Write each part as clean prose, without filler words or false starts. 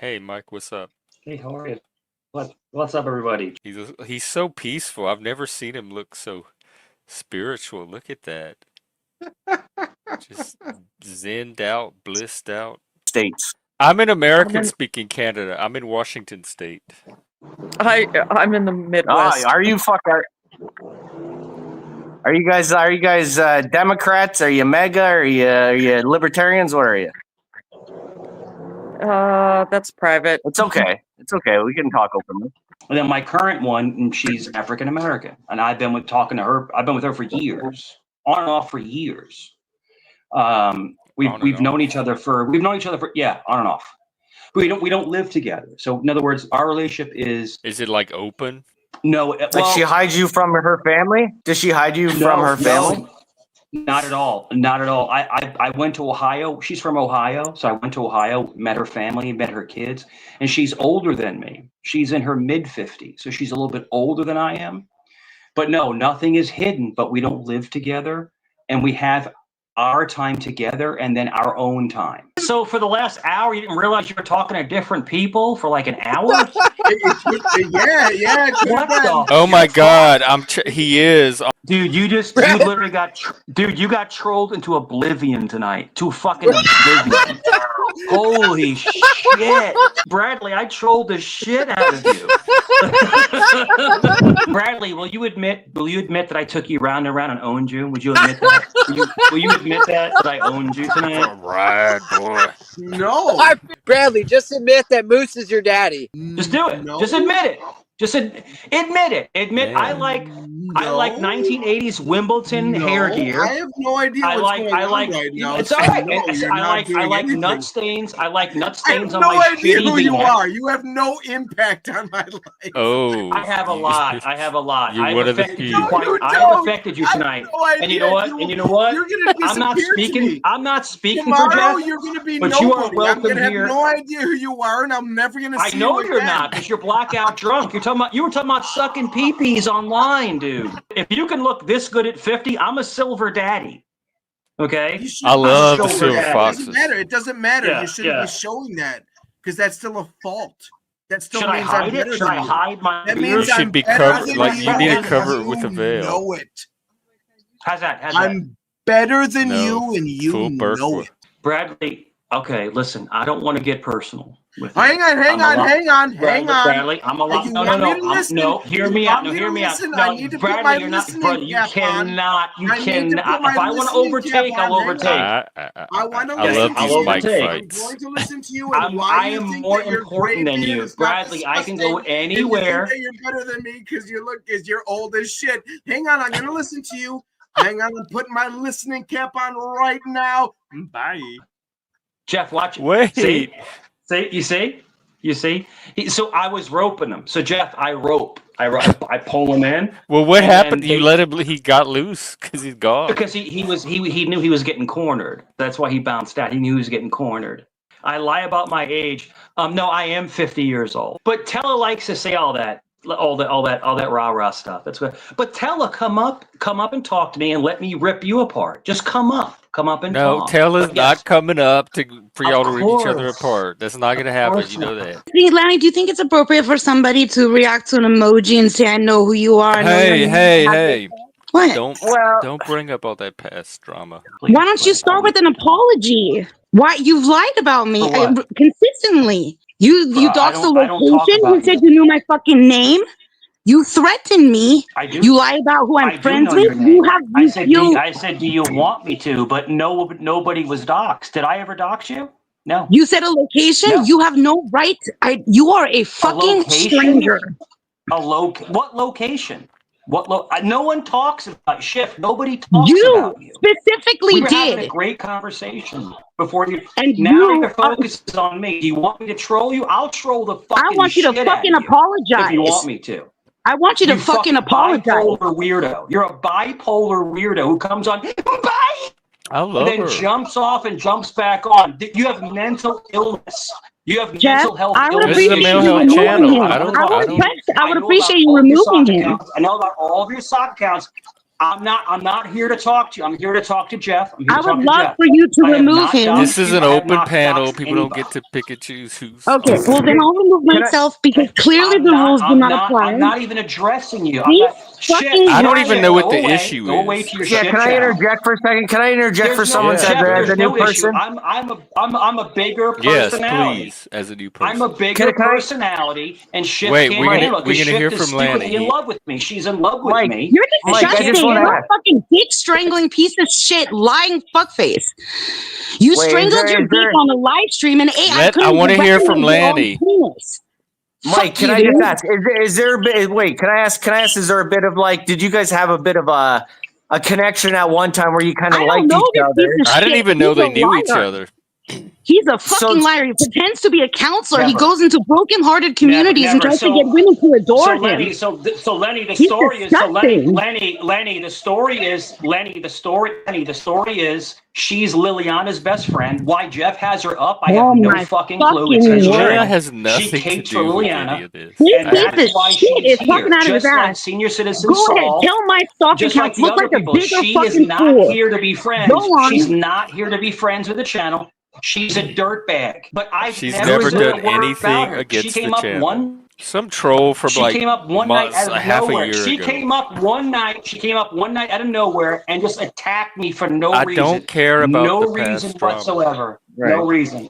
Hey, Mike, what's up? Hey, how are you? What's up, everybody? He's so peaceful. I've never seen him look so spiritual. Look at that. Just zenned out, blissed out. States. I'm in I'm American in speaking Canada. I'm in Washington State. I'm in the Midwest. Are you guys Democrats? Are you MAGA? Are you libertarians? What are you? That's private. It's okay. It's okay. We can talk openly. And then my current one, she's African American, and I've been with her for years, on and off for years. We've known each other for on and off. But we don't live together. So in other words, our relationship is. Is it like open? No. Like she hides you from her family? Does she hide you from her family? No. Not at all. Not at all. I went to Ohio. She's from Ohio. So I went to Ohio, met her family, met her kids. And she's older than me. She's in her mid-50s. So she's a little bit older than I am. But no, nothing is hidden. But we don't live together. And we have our time together and then our own time. So for the last hour, you didn't realize you were talking to different people for like an hour? Yeah. What the Oh my God! He is. Dude, you literally got trolled into oblivion tonight. To fucking oblivion. Holy shit. Bradley, I trolled the shit out of you. Bradley, will you admit that I took you round and round and owned you? Would you admit that? Will you admit that I owned you tonight? All right, boy. No. Bradley, just admit that Moose is your daddy. Just do it. No. Just admit it. Just admit it. Admit I like 1980s Wimbledon hair gear. I have no idea what's going on right now. It's all right. I like nut stains. I like nut stains on my I have no idea who you hair. are. You have no impact on my life. Oh. I have a lot. You're I have affected you tonight. And you know what? You're gonna I'm not speaking. I'm not speaking Tomorrow, for Jeff. you're going to be but nobody. you are welcome I'm going to have here. no idea who you are, and I'm never going to see you I know you're again. not, because you're blackout drunk. You were talking about sucking pee-pees online, dude. If you can look this good at 50, I'm a silver daddy. Okay? I love the silver foxes. It doesn't matter. Yeah, You shouldn't be showing that, because that's still a fault. That still Should I means hide I'm better it? Should than I you. hide my That beard? means You should I'm be better covered, than like you need to cover it with a You veil. know it. How's that? I'm better than No, you, and you full know Berkwood. it. Bradley, okay, listen, I don't want to get personal with you. Hang on. Bradley, I'm a lot. If you No. want me to listen, No, hear me out. No, hear me out. listen, No, I need to put my Bradley, you're not. listening Brother, you cap on. cannot. You I need to cannot. put my If I want to listening overtake, cap I'll on. overtake. I want to I love listen. these mic overtake. I'm fights. going to listen to you, and why I you am think more that your important than gray beard you, is not Bradley. I can go disgusting, anywhere. and you think that you're better than me because you're old as shit. Hang on, I'm going to listen to you. Hang on, I'm putting my listening cap on right now. Bye. Jeff, watch it. Wait. See? You see? So I was roping him. So Jeff, I rope. I pull him in. Well, what and happened? then You let him? He got loose because he's gone. Because he knew he was getting cornered. That's why he bounced out. He knew he was getting cornered. I lie about my age. No, I am 50 years old. But Tella likes to say all that rah-rah stuff. That's good. But Tella, come up and talk to me and let me rip you apart. Just come up and No, talk. Tella's But not coming up for y'all to rip each other course. apart. That's not gonna happen. course You know not. that. Hey, Lanny, do you think it's appropriate for somebody to react to an emoji and say, I know who you are? I know your name"? Hey! What? Don't bring up all that past drama. Why don't you start with an apology? Why you've lied about me For what? consistently. You I doxed the don't talk location. about You said you. you knew my fucking name. You threatened me. I do. You lie about who I I'm do friends know with. your name. You have I said, do you want me to? But nobody was doxxed. Did I ever dox you? No. You said a location. No. You have no right. You are a fucking location? stranger. What location? No one talks about Schiff. Nobody talks You about you. specifically We were having a did. great conversation before you. And Now you your focus is on me. Do you want me to troll you? I'll troll the fucking I want you to shit out fucking of you apologize. if you want me to. I want you to fucking apologize. Bipolar weirdo. You're a bipolar weirdo who comes on, bye, I and love then her. jumps off and jumps back on. You have mental illness. You have Jeff, mental health I would illness. This is a appreciate male you health removing channel. him. I don't- I I would don't- appreciate know you about removing all of your him. sock accounts. I know about all of your sock accounts. I'm not here to talk to you. I'm here to talk to Jeff. I'm here I to talk would to love Jeff. for you to I have remove not him. doxed This is you. an I have open not panel. doxed People don't anybody. get to pick and choose who's. Okay, well then I'll remove Can I- myself because clearly the rules do not apply. I'm not even addressing you. I'm These not. fucking I don't even know what the Go away. issue Go away is. to your Yeah, shit can I channel. interject for a second? Can I interject for There's no someone Yeah, as Jeff, go a there's new no issue. person? I'm a bigger Yes, personality. please, as a new I'm a person. bigger Can I- personality, and Shift Wait, can't we're gonna- handle it we're because gonna hear Shift is from Lanny. stupidly in love with me. She's in love with Mike, me. You're Mike, I disgusting. just wanna You're a ask. fucking dick strangling piece of shit, lying fuckface. You Wait, strangled your dick on a live stream, and AI couldn't I want to hear from recognize your own Lanny. penis. Mike, Fuck can you, I just dude. ask? Is there a bit? Wait, can I ask? Is there a bit of like? Did you guys have a bit of a connection at one time where you kind of I liked don't know each this other? piece of I didn't shit. even know He's they a knew each liar. other. He's a fucking liar. He pretends to be a counselor. He Never. goes into broken-hearted communities and Never. tries to So- get women to adore So him. Lenny, so Lenny, the He's story is disgusting. Lenny, the story is she's Liliana's best friend. Why Jeff has her up, I have no my fucking clue. It's fucking his word. Leia channel. has She nothing to caped for do with Liliana. any of this. This And piece that's of why shit she's is here. talking out of his Just like ass. senior citizen Go ahead, Saul, tell my stalker just like accounts the look other like a people, bigger she is fucking not fool. here to be friends. Go on. She's not here to be friends with the channel. She's a dirtbag. But I've She's never never said done a word anything about her. against She came the up channel. one. Some troll from She like came up one night months, out of half a nowhere. year She ago. came up one night. She came up one night out of nowhere and just attacked me for no I reason. don't care about no the reason past drama. whatsoever. Right. No reason.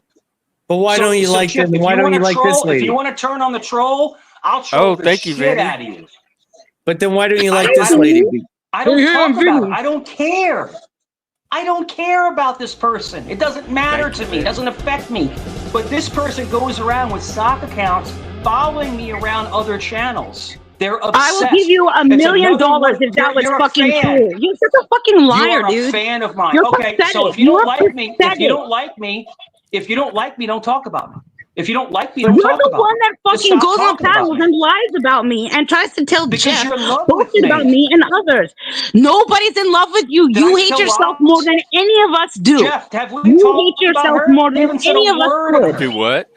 But why don't you like Chip, this? if Why you don't wanna you like troll, this lady? If you want to turn on the troll, I'll troll Oh, the thank you, shit Vinny. out of you. But then why don't you like I this don't- lady? I don't Yeah, talk about Vinny. it. I don't care. I don't care about this person. It doesn't matter Thank to you, me. It Vinny. doesn't affect me. But this person goes around with sock accounts following me around other channels. They're obsessed. I will give you $1 It's million another one- if that was you're a fucking fan. true. You're such a fucking liar, you are dude. a fan of mine. You're Okay, so pathetic. if you don't You're like me, pathetic. don't talk about me. If you don't like me, don't You're talk the about one me. that Just fucking stop goes on talking about panels me. and lies about me and tries to tell Because Jeff you're in love with bullshit about me and others. Nobody's in love with you. Did You I hate tell yourself lies? more than any of us do. Jeff, have we You talked hate about yourself her? more We than haven't said any a of us word could. about her. Do what?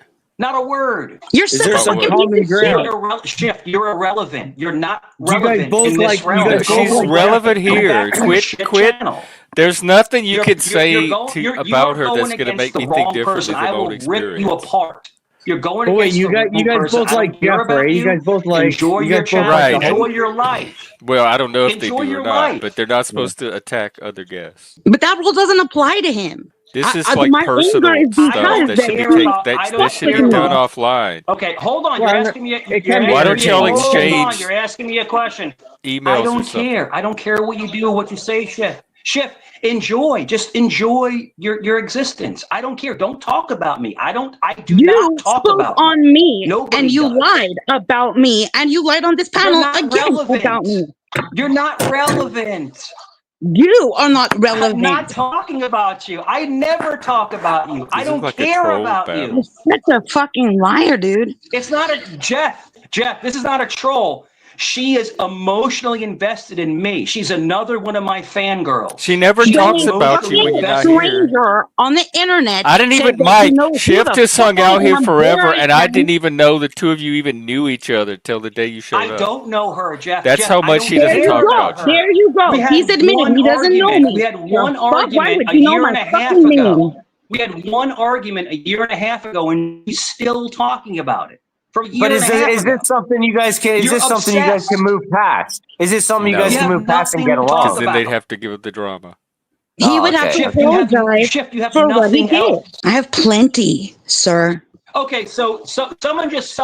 Not a word. You're Is such there a some fucking common piece of shit. ground? Shift. You're irrelevant. You're not You guys relevant both in this like- you realm. guys both She's like- relevant Go here. back to your Quit. shit Quit. channel. There's nothing you could say you about her are that's going going to make against the me think wrong differently person. from I my own will rip you experience. apart. You're going But wait, against you the guys wrong person. both I don't like care Jeff, about right? You guys both like enjoy you your guys both channel. Right. Enjoy your life. Well, I don't know if they Enjoy do or your not, life. but they're not supposed to attack other guests. But that rule doesn't apply to him. This is like my personal anger is stuff because that they should be care about- I that don't should be care done about- offline. Okay, hold on. Well, You're asking me. it can be Why don't y'all entertaining. Hold on. exchange You're asking me a question. emails I or don't something? care. I don't care what you do, what you say, Shift. Shift. Enjoy. Just enjoy your existence. I don't care. Don't talk about me. I do You not talk spoke about on me. me Nobody and you does. lied about me and you lied on this You're panel not again relevant. about me. You're not relevant. You are not I'm relevant. not talking about you. I never talk about you. I This is don't like a care troll about battle. you. You're such a fucking liar, dude. It's not a Jeff. This is not a troll. She is emotionally invested in me. She's another one of my fangirls. She never She's talks You're a about you when fucking you're not invested- here. stranger on the internet. I didn't said even, that Mike, you know who Shift the just fuck hung I out here am, forever, where and I am. didn't even know the two of you even knew each other till the day you showed I up. don't know her, Jeff. That's Jeff, how I much don't she doesn't There you talk go. about you. There you go. We had He's admitted one he doesn't know argument. me. We had one The fuck? Why argument would a you know year my and a half fucking ago. name? We had one argument a year and a half ago, and he's still talking about it. From a year But and a half is ago. this something you guys can? Is You're this something you guys obsessed. can move past? Is this something No. you guys You can have move past and nothing get to talk along? Because then they'd about. have to give it the drama. He Oh, would have okay. to Shift, you have apologize for what he nothing did. else. I have plenty, sir. Okay, so someone just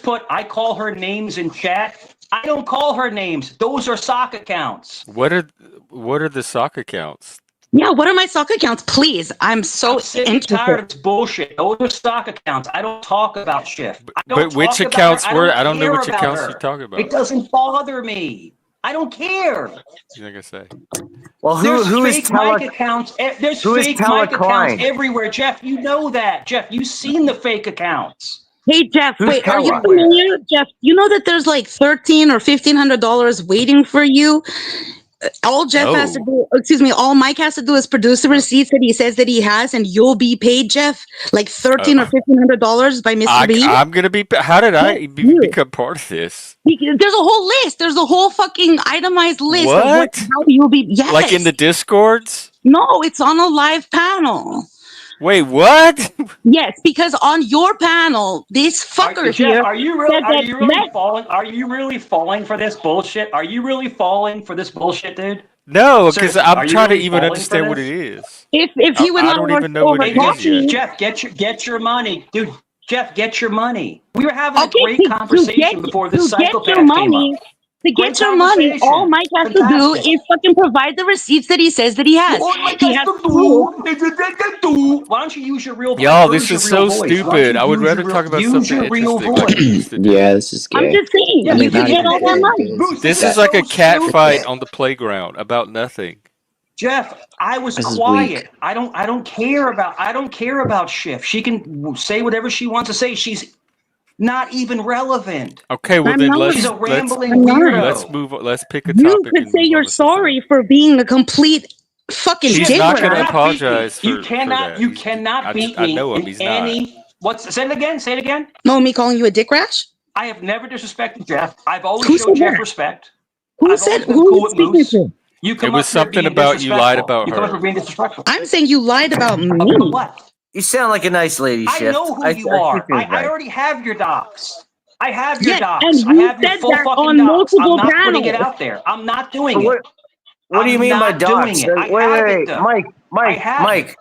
put I call her names in chat. I don't call her names. Those are sock accounts. What are the sock accounts? Yeah, what are my sock accounts? Please, I'm so I'm sick and tired interested. of this bullshit. Those are stock accounts. I don't talk about Shift. I don't But which talk about accounts her. were? I don't know care which about accounts her. you're talking about. It doesn't bother me. I don't care. You think I say? Well, There's who is fake Tele? mic accounts. There's who is fake mic accounts Klein? everywhere. Jeff, you know that. Jeff, you've seen the fake accounts. Hey Jeff, Who's wait, are you Tella? familiar? Jeff, you know that there's like $1,300 or $1,500 waiting for you all Jeff has to No. do, excuse me, all Mike has to do is produce the receipts that he says that he has, and you'll be paid, Jeff, like $1,300 or $1,500 by Mr. B. I'm gonna be. How did I You. become part of this? There's a whole list. There's a whole fucking itemized list of What? how you'll be. Yes. Like in the discords? No, it's on a live panel. Wait, what? Yes, because on your panel, this fucker Jeff, here. are you really said that falling? Are you really falling for this bullshit? Are you really falling for this bullshit, dude? No, because Seriously, I'm are you trying to really even falling understand for what this? it is. If he would I not don't even know what it is yet. Jeff, get your money, dude. Jeff, get your money. We were having a Okay, great conversation before this psychopath came up. To get your money, all Mike has to do is fucking provide the receipts that he says that he has. He has proof. Why don't you use your real voice? Y'all, this is so stupid. I would rather talk about something interesting like we used to do. Yeah, this is I'm gay. just saying, Yeah, you can get all that money. This is like a cat fight on the playground about nothing. Jeff, I was This is quiet. weak. I don't care about Schiff. She can say whatever she wants to say. She's not even relevant. Okay, well I'm then not. She's a let's rambling I'm not. weirdo. let's move on. Let's pick a You topic. could and say move on you're to something sorry else. for being a complete fucking He's dick not gonna rat. apologize for You cannot. that. You He's- cannot beat I me know him. in He's not. any. What's say it again? Say it again. No, me calling you a dick rash? I have never disrespected Jeff. I've always Who showed said Jeff that? respect. Who I've said? always been Who cool are you with speaking Moose. to? You come It was up here something being about you lied disrespectful. about You come up her. here being disrespectful. I'm saying you lied about me. About what? You sound like a nice lady, I Shift. know who you I are. think you're I right. already have your docs. I have your Yes, docs. and I you have your said full that fucking on docs. I'm multiple not putting it panels. out there. I'm not doing But it. what do you I'm mean by not doing docs? it. I Wait, have it, wait, though. Mike, I have it.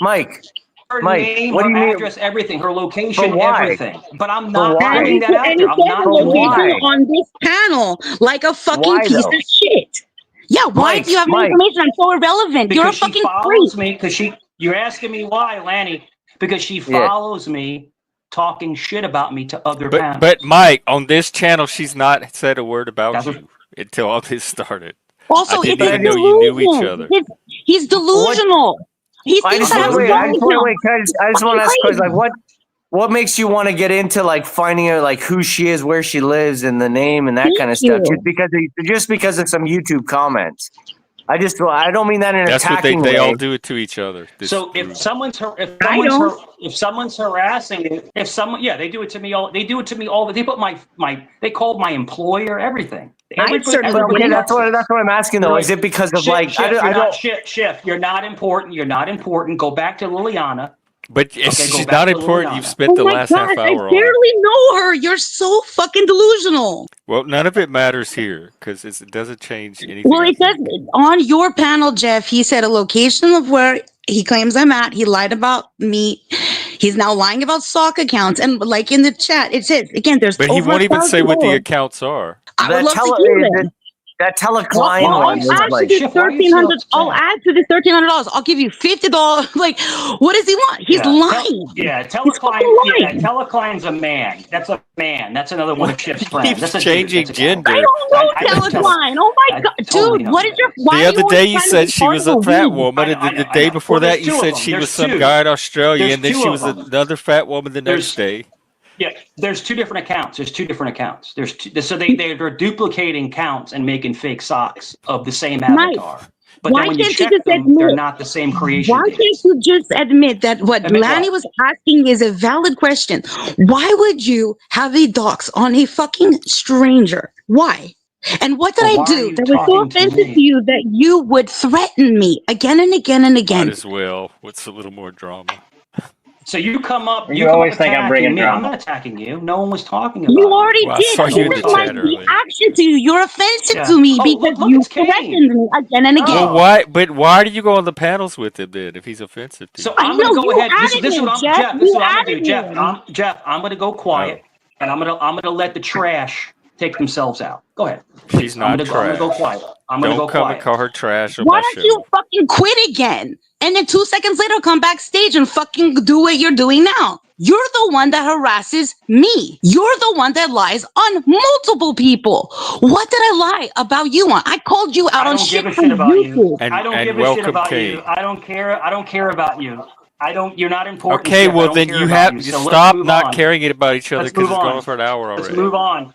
Mike. Her Mike, name, what do her you mean? address, everything, her location, But why? everything. But I'm But not why? And putting he, that out and there. he I'm said not the But doing location it. why? on this panel like a fucking Why piece though? of shit. Yeah, why Mike, do you have Mike. information? I'm so irrelevant. You're a Because she fucking follows freak. me. Because you're asking me why, Lanny? Because she Yeah. follows me, talking shit about me to other But panels. Mike, on this channel, she's not said a word about That's what- you until all this started. Also, I didn't it's even his know you knew each delusion. other. He's delusional. He I thinks just I want have to wait. I just want to him. wait. I just want to ask a question. Like, what makes you want to get into like finding out like who she is, where she lives, and the name and that Thank kind of stuff? you. Just because of some YouTube comments. I don't mean that in an That's what attacking they way. all do it to each other. This So group. if someone's I don't. harassing you, they do it to me all. They do it to me all. They put they called my employer, everything. certainly But okay, else that's what I'm asking though. You're Is it because of Schiff, like Schiff, I don't Schiff, you're not important. You're not important. Go back to Liliana. But go she's back not to important. Liliana. You've spent Oh the my last gosh, half I hour on. barely know her. You're so fucking delusional. Well, none of it matters here because it doesn't change anything. Well, I it says think. on your panel, Jeff, he said a location of where he claims I'm at. He lied about me. He's now lying about stock accounts. And like in the chat, it says, again, there's But he over won't even say what the $1,000. accounts are. I would that love to hear them. that telecline Well, one was I'll add to like this Schiff, why are you so $1,300. I'll upset? add to this $1,300. I'll give you $50. Like, what does he want? He's lying. He's fucking lying. Telecline's a man. That's a man. That's another one of Chip's friends. Keeps That's a changing dude. That's a guy. gender. I don't know I just tell- Telecline. Oh my I god, totally dude! know What that. is your? Why The are other you day always you trying to said be she part was of a the fat we? woman, and I then know, the I day know. before Well, that there's you two said of them. she was There's some two. guy in Australia, There's and then two she of was them. another fat woman the next day. Yeah, there's two different accounts. There's two different accounts. So they're duplicating counts and making fake socks of the same avatar. But Why then when you can't you check just them, they're admit? not the same creation Why dates. can't you just admit that what Admit Lanny what? was asking is a valid question? Why would you have a dox on a fucking stranger? Why? And what did Well, I why are do you that was so talking to offensive me? to you that you would threaten me again and again and Might again? as well. What's a little more drama? So you come up. You come always up think I'm bringing attacking me. I'm drama. not attacking you. No one was talking about You already Well, I did. saw This you in is the my chat earlier. reaction to you. You're offensive Yeah. to me Oh, because look, you it's Caine. threatened me again and again. Oh. Well, why do you go on the panels with him then if he's offensive to you? So I I'm going to know go you ahead. This added is him, what I'm, Jeff. Jeff. This is You what I'm going to added do, Jeff. him. Jeff, I'm going to go quiet, and I'm going to let the trash take themselves out. Go ahead. Please. She's not I'm going to go trash. quiet. I'm going to Don't go come quiet. and call her trash on Why my don't show. you fucking quit again? And then 2 seconds later, come backstage and fucking do what you're doing now. You're the one that harasses me. You're the one that lies on multiple people. What did I lie about you on? I called you out I on don't shit give a from shit about you. YouTube. I don't give a shit welcome, about Caine. you. I don't care. I don't care about you. You're not important. Okay, Jeff. I well don't then care you about have you. to So let's stop move not on. caring about each other Let's because move it's gone on. for an hour Let's already. move on.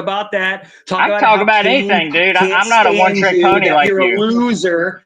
about that. Talk I about talk how about Caine anything, dude. can't I'm not a stand one-trick you, pony that like you're a you. loser.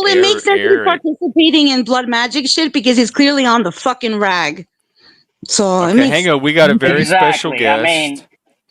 Well, it makes sense he's air it. participating in blood magic shit because he's clearly on the fucking rag. So it Okay, makes hang on. We got a very special Exactly. guest.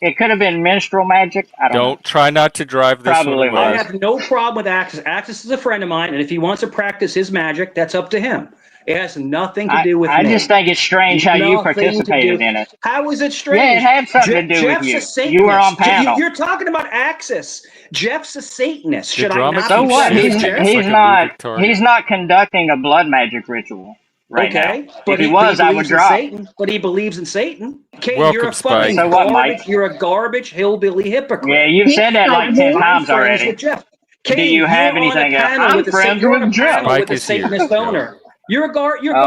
I mean, It could have been minstrel magic. I don't know. Don't try not to drive this Probably one was. I away. have no problem with Axis. Axis is a friend of mine, and if he wants to practice his magic, that's up to him. It has nothing to do with I me. just think it's strange how you Nothing to participated do- in it. How is it strange? Yeah, it had something to do with Jeff's you. a Satanist. You were on panel. You're talking about Axis. Jeff's a Satanist. The Should I drama not So be keeps what? friends with shifting. Jeff? It's like a moving target. He's not conducting a blood magic ritual right now. But If he was, I would believes in drop. Satan. But he believes in Satan. Caine, you're Welcome, a fucking Spike. So what, garbage. Mike? You're a garbage hillbilly hypocrite. Yeah, you've said that like 10 times I'm friends already. with Jeff. Do Caine, you have you're on a anything else? panel I'm with a friends you're on a with Jeff. panel with Spike a is here. Satanist owner. You're Oh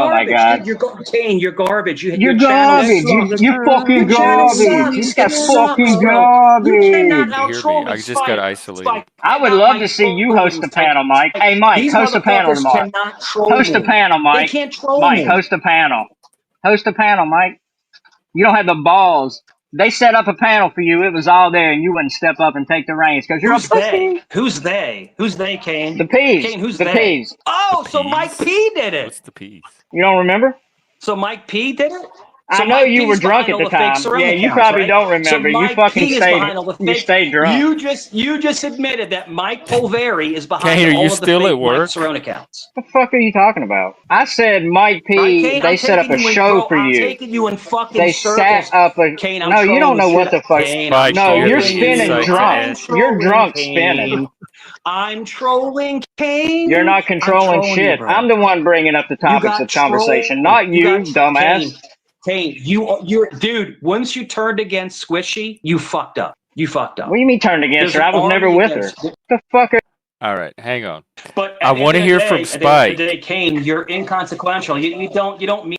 my garbage, God. dude. Caine, you're garbage. You're Your channel garbage. sucks. You fucking Your channel garbage. You sucks. got It fucking sucks, bro. garbage. You cannot You hear out-troll me? me, I just got Spike. isolated. Spike. I would Not love my to see you trolling, host a Spike. panel, Mike. Hey, Mike, These host a panel motherfuckers tomorrow. cannot troll Host a me. panel, They Mike. can't troll Mike, me. host a panel. Host a panel, Mike. You don't have the balls. They set up a panel for you. It was all there, and you wouldn't step up and take the reins because you're Who's a pussy. they? Who's they? Who's they, Caine? The peas. Caine, who's the they? peas. Oh, The so Mike peas? P did it. What's the piece? You don't remember? So Mike P did it? So I know Mike you P's were drunk behind at all the fake time. Cerrone Yeah, you accounts, probably right? don't remember. So You Mike fucking P is stayed. behind all the You fake. stayed drunk. You just admitted that Mike Pulveri is behind Caine, are all you of the still fake at work? Mike Cerrone accounts. What the fuck are you talking about? I said Mike P. Right, Caine? They I'm set up a taking you in, show bro, for I'm you. taking you in fucking They circles. set up a. Caine, I'm No, you don't trolling know what shit. the fuck. Caine, Spike, No, do you have you're any spinning insight to drunk. add? You're drunk Caine. spinning. I'm trolling Caine. You're not I'm controlling trolling shit. you, bro. I'm the one bringing up the You topics got of conversation, trolled. not you, dumbass. Caine, you're dude. Once you turned against Squishy, you fucked up. You fucked up. What do you mean turned against There's her? I an was never army with her. against- What the fuck are All right, hang on. But I want to hear from At the end Spike. of the day, Caine, you're inconsequential. You don't mean.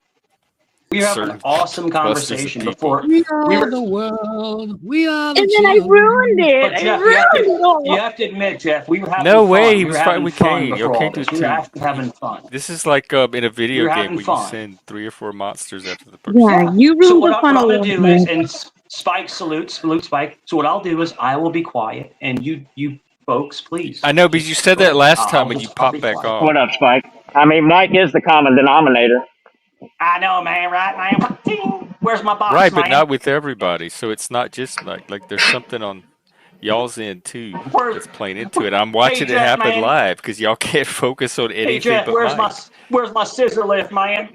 We have an Certain awesome clusters of conversation people. before. We are We were- the world. We are the And then I ruined it. But I Jeff, ruined it you all. have to admit, Jeff, we were having No fun. way, he We was were fighting having with fun Caine. before Y'all all can't do this. it We were too. actually having fun. This is like in a video You're game having where you fun. send 3 or 4 monsters after the person. Yeah, you So ruined what the fun I'm a gonna lot, do is, man. and Spike salute Spike. So what I'll do is I will be quiet, and you folks, please. I know, but you said that last time and you I'll popped be back quiet. on. What up, Spike? I mean, Mike is the common denominator. I know, man. Right, man. Ding. Where's my box, Right, but man? not with everybody. So it's not just like there's something on y'all's end too that's playing into it. I'm watching it Jeff, happen man. live because y'all can't focus on Hey anything Jeff, but Mike. where's my scissor lift, man?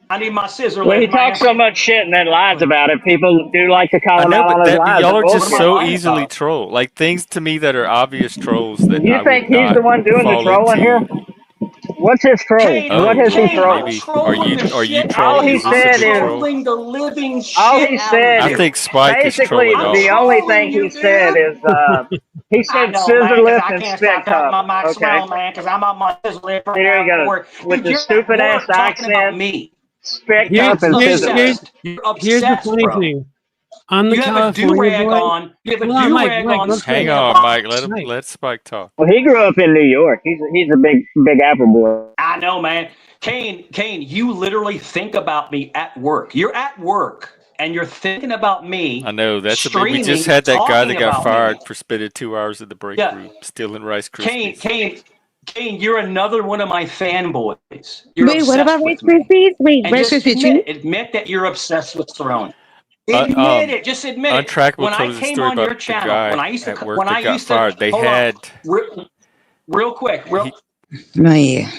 I need my scissor Well, he lift, man. talks so much shit and then lies about it. People do like to call I him know, out on but his that lies. y'all are and just What am I bullshit. so lying easily about? trolled. Like things to me that are obvious trolls that You I think would he's not the one doing the fall trolling into. here? What's his troll? Caine, What Oh has he Lord, trolled? maybe trolling the are you shit trolling? All he Is this a said big is- troll? trolling the living shit All he out said of I you. think Spike is Basically, trolling the y'all. only trolling thing you, he said dude. is he I said know, scissor man, 'cause lift I and can't spit stop talking cup. about Mike Okay, Cerrone, man, because I'm on my scissor lift right here now he at goes work. with Dude, the you're stupid at ass work talking about accent. me. Spit Here's, cup and here's, scissor here's, lift. You're here's the obsessed, funny bro. thing. I'm the You have a California do-rag boy. on. You have a Hold on, Mike, do-rag Mike, on. let's Hang go. on, Mike. Mike. Let Spike talk. Well, he grew up in New York. He's a big Apple boy. I know, man. Caine, you literally think about me at work. You're at work and you're thinking about me. I know that's a big. We streaming, just had that guy that talking got about fired me. for spending 2 hours in the break Yeah. room stealing Rice Krispies. Caine, you're another one of my fanboys. You're Wait, what obsessed about Rice with me. Krispies? Wait, And Rice just Krispies? admit that you're obsessed with Cerrone. Admit it. Just admit it. Untrackable When I told us a came story on your about the channel, guy when I used to, at work when that I got used to, fired. They hold on. had real quick, No, yeah.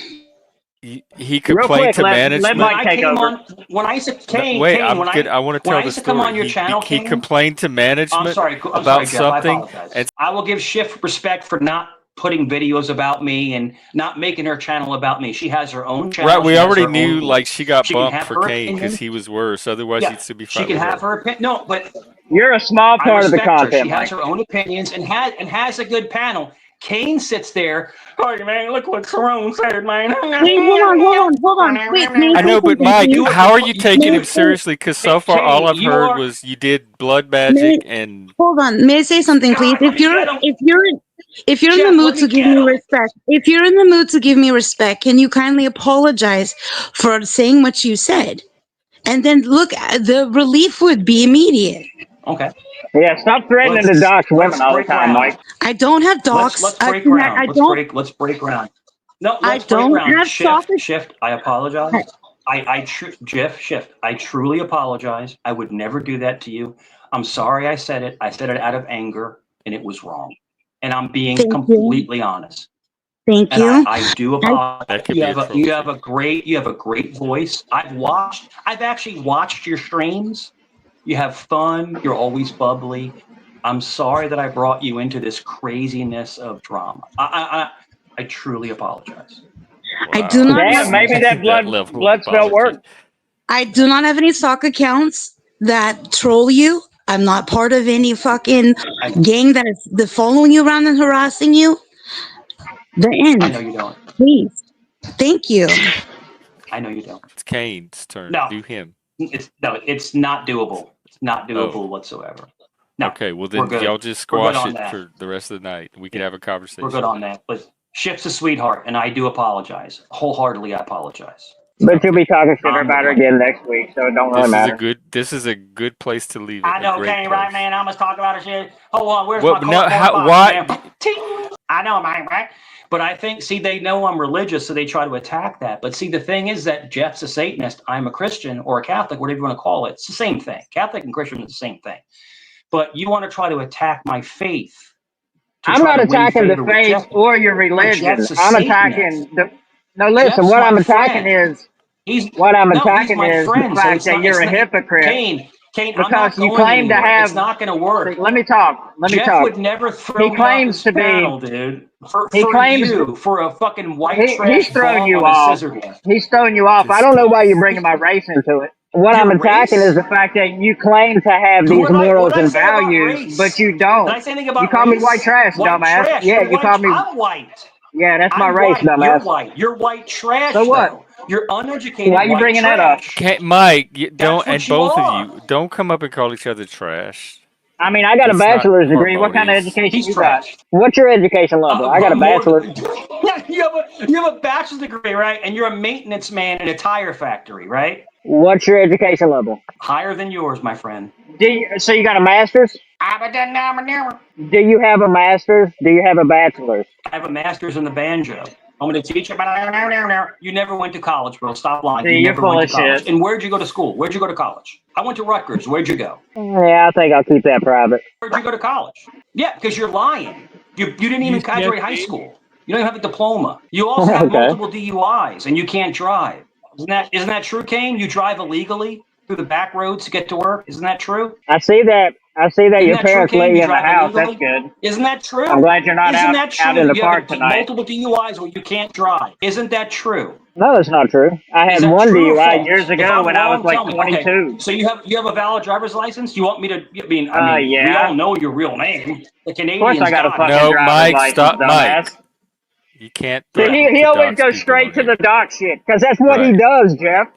he complained to let management. Mike take over. When I used to Caine, Wait, Caine, I want to when tell I the used to come on story. your channel, He Caine, complained to management I'm sorry, about Jeff, I something, apologize. and I will give Schiff respect for not putting videos about me and not making her channel about me. She has her own channel. right, we She has already her own knew voice. like she got She can bumped have for her Caine opinion. because he was worse. Otherwise, Yeah, he'd still be she fighting can with have her. her opinion. No, but You're a small I part of the respect her. content, She has Mike. her own opinions and has a good panel. Caine sits there. Oh man, look what Cerrone said, man. Wait, hold on. Wait, may I I know, say but something, Mike, please? how are you taking May him I say- seriously? Because so far, all Caine, I've you heard are- was you did blood magic and Hold on. May I say something, please? God, let me get him. If you're in Jeff, the mood let to me give get me him. respect, if you're in the mood to give me respect, can you kindly apologize for saying what you said? And then look, the relief would be immediate. Okay. Yeah, stop threatening to dox women all the time, Mike. I don't have docs. Let's I break cannot- ground. I Let's don't. break ground. No, I let's break don't ground. have stalkers. Shift. I apologize. Shift. I truly apologize. I would never do that to you. I'm sorry I said it. I said it out of anger, and it was wrong. And I'm being Thank you. completely honest. Thank And you. I do apologize. That could You be have a a you trophy. have a great voice. I've actually watched your streams. You have fun. You're always bubbly. I'm sorry that I brought you into this craziness of drama. I truly apologize. I do Wow, I not didn't have Damn, see maybe that that level of blood spell apology. worked. I do not have any sock accounts that troll you. I'm not part of any fucking gang that is following you around and harassing you. The I know end. you don't. Please. Thank you. I know you don't. It's Caine's turn. No, Do him. it's not doable. It's not doable Oh. whatsoever. No, Okay, well we're then good. y'all just We're good squash on it that. for the rest of the night. We can Yeah. have a conversation. We're good on that. But Ship's a sweetheart, and I do apologize. Wholeheartedly, I apologize. But you'll be talking shit I'm the about her one. again next week, so it don't really matter. This is a good place to leave it. I know, a great Caine, place. right, man? I must talk about her shit. Hold on, where's Well, my now, cardboard box, why? man? Ting! I know, man, right? But I think, see, they know I'm religious, so they try to attack that. But see, the thing is that Jeff's a Satanist, I'm a Christian or a Catholic, whatever you want to call it. It's the same thing. Catholic and Christian is the same thing. But you want to try to attack my faith. I'm not attacking the faith or your religion. I'm attacking the. No, listen. Jeff's What my I'm attacking friend. is He's what I'm no, he's attacking my is the friend. So fact it's that not. you're It's a not. hypocrite Caine, I'm because not you going claim to anywhere. have. It's not going to work. Let me talk. Let me Jeff talk. would never throw He me off claims his to be. panel, dude. He For claims you, for a fucking white he's trash throwing bong you on a off. scissor lift. He's throwing you off. I don't know why you're bringing my race into it. What I'm Your attacking race? is the fact that you claim to have these What morals did I and say about values, race? but you Did don't. I say anything You about call race? me white trash, White dumbass. trash. Yeah, You're you call white. me. I'm white. Yeah, that's my I'm race, white. dumbass. You're white. You're white trash, So what? though. You're uneducated Why you white bringing that up? trash. Mike, don't, That's what and you both of are. you, don't come up and call each other trash. I mean, I got a That's not bachelor's degree. What kind of harmonious. education He's you got? trash. What's your education level? I got a bachelor's. You have a bachelor's degree, right? And you're a maintenance man in a tire factory, right? What's your education level? Higher than yours, my friend. So you got a master's? Do you have a master's? Do you have a bachelor's? I have a master's in the banjo. I'm going to teach you. You never went to college, bro. Stop lying. See, You you're never full went of to college. shit. And where'd you go to school? Where'd you go to college? I went to Rutgers. Where'd you go? Yeah, I think I'll keep that private. Where'd you go to college? Yeah, because you're lying. You didn't even graduate high school. You don't even have a diploma. You also have Okay. multiple DUIs, and you can't drive. Isn't that true, Caine? You drive illegally through the back roads to get to work. Isn't that true? I see that. Isn't your that true, parents Caine? let You you in the drive house. illegally? That's good. Isn't that true? I'm glad you're not Isn't that true? out in the You park have tonight. multiple DUIs where you can't drive. Isn't that true? No, that's not true. I Is had that one true or DUI false? years If ago I'm when I was wrong, like tell me. 22. Okay. So you have a valid driver's license? You want me to? I mean, we Yeah. all know your real name. The Of Canadians course, I got a got fucking it. No, driver's Mike, license, stop, dumbass. Mike. You can't See, threaten he to always dox goes people straight on to here. the doc shit because that's what he Right. does, Jeff.